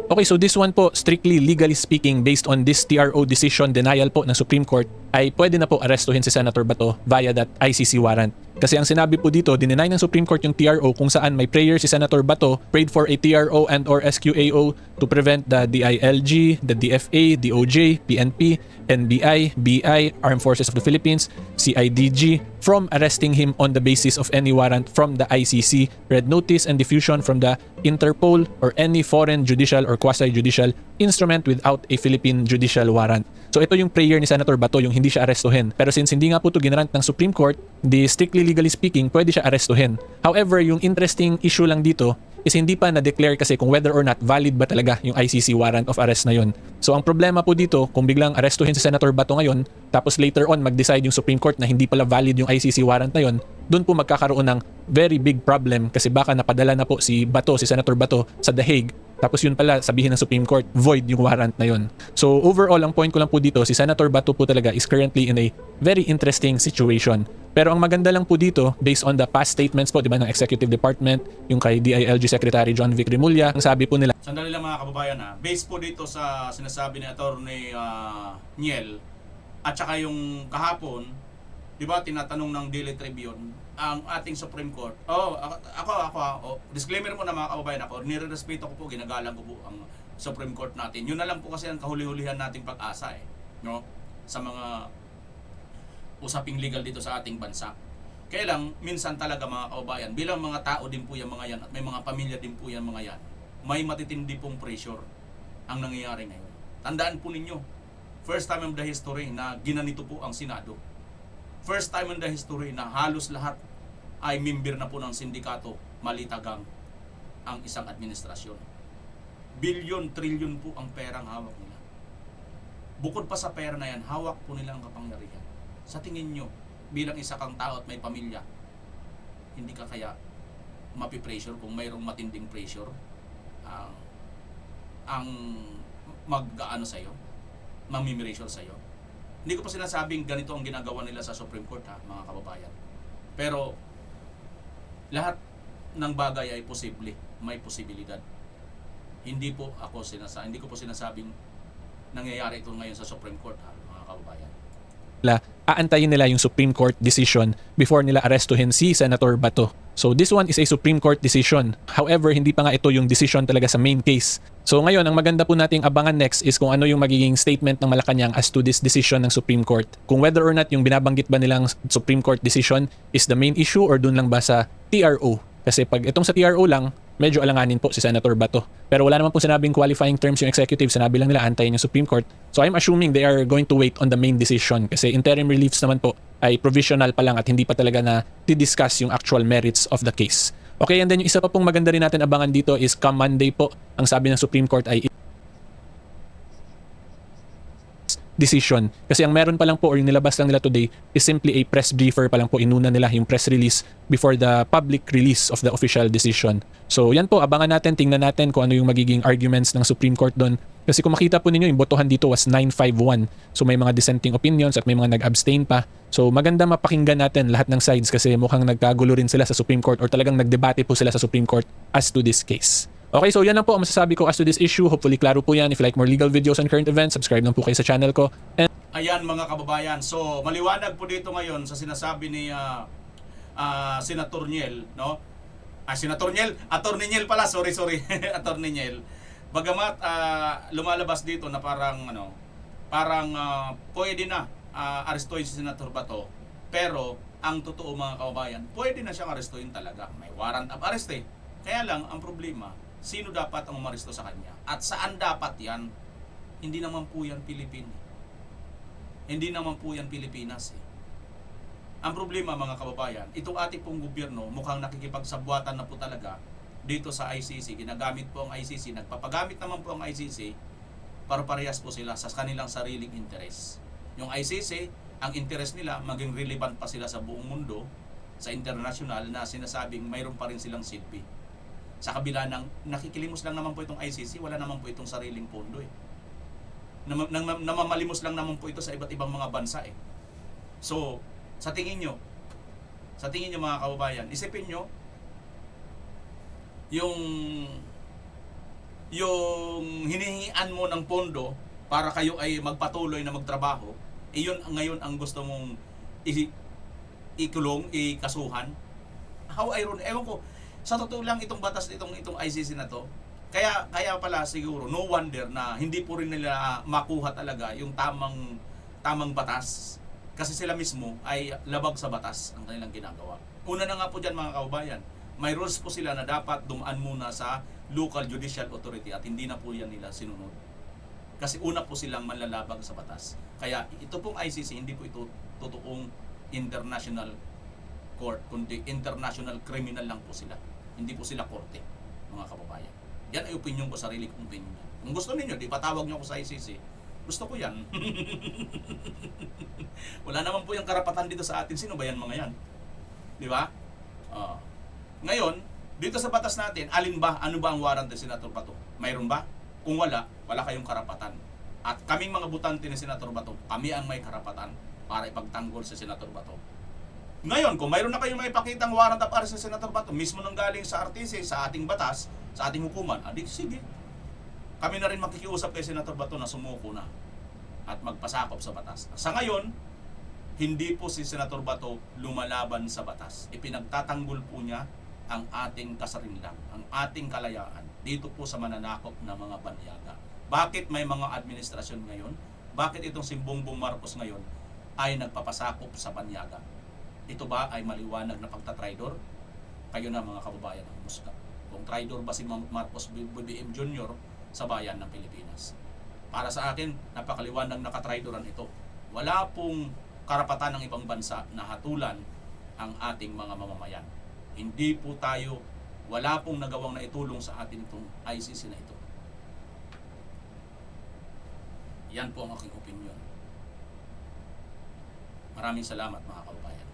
Okay, so this one po, strictly legally speaking, based on this TRO decision denial po ng Supreme Court, ay pwede na po arestuhin si Senator Bato via that ICC warrant. Kasi ang sinabi po dito, dinenay ng Supreme Court yung TRO kung saan may prayer si Senator Bato, prayed for a TRO and or SQAO to prevent the DILG, the DFA, DOJ, PNP, NBI, BI, Armed Forces of the Philippines, CIDG, from arresting him on the basis of any warrant from the ICC, red notice and diffusion from the Interpol or any foreign judicial or quasi-judicial instrument without a Philippine judicial warrant. So ito yung prayer ni Senator Bato, yung hindi siya arestuhin. Pero since hindi nga po ito ginarant ng Supreme Court, strictly legally speaking, pwede siya arestuhin. However, yung interesting issue lang dito is hindi pa na-declare kasi kung whether or not valid ba talaga yung ICC warrant of arrest na yun. So ang problema po dito, kung biglang arestuhin si Senator Bato ngayon, tapos later on mag-decide yung Supreme Court na hindi pala valid yung ICC warrant na yun, doon po magkakaroon ng very big problem kasi baka napadala na po si Senator Bato sa The Hague. Tapos yun pala, sabihin ng Supreme Court, void yung warrant na yun. So overall, ang point ko lang po dito, si Senator Bato po talaga is currently in a very interesting situation. Pero ang maganda lang po dito, based on the past statements po, di ba, ng Executive Department, yung kay DILG Secretary John Vic Rimulya, ang sabi po nila. Sandali lang mga kababayan ha, based po dito sa sinasabi ni Atty. Niel, at saka yung kahapon, di ba, tinatanong ng Daily Tribune, ang ating Supreme Court. Disclaimer muna mga kababayan, ako, nire-respeto ko po, ginagalang ko po ang Supreme Court natin. Yun na lang po kasi ang kahuli-hulihan nating pag-asa no? Sa mga usaping legal dito sa ating bansa. Kaya lang, minsan talaga mga kababayan, bilang mga tao din po yung mga yan at may mga pamilya din po yung mga yan, may matitindi pong pressure ang nangyayari ngayon. Tandaan po ninyo, first time in the history na ginanito po ang Senado. First time in the history na halos lahat ay member na po ng sindikato, malitagang ang isang administrasyon. Bilyon, trilyon po ang perang hawak nila. Bukod pa sa pera na yan, hawak po nila ang kapangyarihan. Sa tingin nyo, bilang isa kang tao at may pamilya, hindi ka kaya mapipressure kung mayroong matinding pressure ang mag-gaano sa'yo, mamimipressure sa'yo. Hindi ko pa sinasabing ganito ang ginagawa nila sa Supreme Court, ha, mga kababayan. Pero lahat ng bagay ay posible, may posibilidad. Hindi ko po sinasabing nangyayari ito ngayon sa Supreme Court, ha, mga kababayan. Aantayin nila yung Supreme Court decision before nila arestuhin si Senator Bato. So this one is a Supreme Court decision. However, hindi pa nga ito yung decision talaga sa main case. So ngayon, ang maganda po nating abangan next is kung ano yung magiging statement ng Malacanang as to this decision ng Supreme Court. Kung whether or not yung binabanggit ba nilang Supreme Court decision is the main issue or dun lang ba sa TRO. Kasi pag itong sa TRO lang, medyo alanganin po si Senator Bato. Pero wala naman po sinabing qualifying terms yung executive. Sinabi lang nila antayin yung Supreme Court. So I'm assuming they are going to wait on the main decision. Kasi interim reliefs naman po ay provisional pa lang at hindi pa talaga na discuss yung actual merits of the case. Okay, and then yung isa pa pong maganda rin natin abangan dito is come Monday po, ang sabi ng Supreme Court ay decision. Kasi ang meron pa lang po or yung nilabas lang nila today is simply a press briefer pa lang po. Inuna nila yung press release before the public release of the official decision. So yan po, abangan natin, tingnan natin kung ano yung magiging arguments ng Supreme Court doon. Kasi kung makita po ninyo, yung botohan dito was 9-5-1. So may mga dissenting opinions at may mga nag-abstain pa. So maganda mapakinggan natin lahat ng sides kasi mukhang nagkagulo rin sila sa Supreme Court or talagang nagdebate po sila sa Supreme Court as to this case. Okay, so yan lang po ang masasabi ko as to this issue. Hopefully klaro po yan. If you like more legal videos and current events, subscribe lang po kayo sa channel ko. And Ayan mga kababayan, so maliwanag po dito ngayon sa sinasabi ni Senator Niel, no? Senator Niel, Attorney Niel pala, sorry, Attorney Niel. Bagamat lumalabas dito na parang pwede na arestuhin si Senator Bato, pero ang totoo mga kababayan, pwede na siyang arestuhin talaga. May warrant of arrest eh. Kaya lang ang problema, sino dapat ang umaresto sa kanya? At saan dapat yan? Hindi naman po yan Hindi naman po yan Pilipinas eh. Ang problema mga kababayan, itong ating pong gobyerno mukhang nakikipagsabwatan na po talaga dito sa ICC. Ginagamit po ang ICC, nagpapagamit naman po ang ICC para parehas po sila sa kanilang sariling interes. Yung ICC, ang interes nila maging relevant pa sila sa buong mundo, sa international na sinasabing mayroon pa rin silang silbi. Sa kabila ng nakikilimos lang naman po itong ICC, wala naman po itong sariling pondo eh. Namamalimos lang naman po ito sa iba't ibang mga bansa eh. So, sa tingin nyo mga kababayan, isipin nyo, yung hinihingian mo ng pondo para kayo ay magpatuloy na magtrabaho, iyon ngayon ang gusto mong ikulong, ikasuhan. How ironic. Ewan ko, sa totoo lang itong batas, itong ICC na to, kaya pala siguro, no wonder na hindi po rin nila makuha talaga yung tamang batas. Kasi sila mismo ay labag sa batas ang kanilang ginagawa. Una na nga po dyan mga kababayan, may rules po sila na dapat dumaan muna sa local judicial authority at hindi na po yan nila sinunod. Kasi una po silang manlalabag sa batas. Kaya ito pong ICC, hindi po ito totoong international court, kundi international criminal lang po sila. Hindi po sila korte, mga kababayan. Yan ay opinion ko, sarili kong opinion. Kung gusto ninyo, di patawag nyo ako sa ICC. Gusto ko yan. Wala naman po yung karapatan dito sa atin. Sino ba yan mga yan? Di ba? Ngayon, dito sa batas natin, ano ba ang warrant ni Senator Bato? Mayroon ba? Kung wala kayong karapatan. At kaming mga butante ni Senator Bato, kami ang may karapatan para ipagtanggol si Senator Bato. Ngayon, kung mayroon na kayong maipakitang warrant of arrest si Senator Bato, mismo nang galing sa RTC, sa ating batas, sa ating hukuman, sige. Kami na rin makikiusap kay Senator Bato na sumuko na at magpasakop sa batas. Sa ngayon, hindi po si Senator Bato lumalaban sa batas. Ipinagtatanggol po niya ang ating kasarinlan, ang ating kalayaan dito po sa mananakop na mga banyaga. Bakit may mga administrasyon ngayon? Bakit itong si Bongbong Marcos ngayon ay nagpapasakop sa banyaga? Ito ba ay maliwanag na pagtatraidor? Kayo na mga kababayan ang musga. Kung traidor ba si Marcos BBM Jr. sa bayan ng Pilipinas? Para sa akin, napakaliwanag na katraidoran ito. Wala pong karapatan ng ibang bansa na hatulan ang ating mga mamamayan. Hindi po tayo, wala pong nagawang na itulong sa atin itong ICC na ito. Yan po ang aking opinion. Maraming salamat mga kababayan.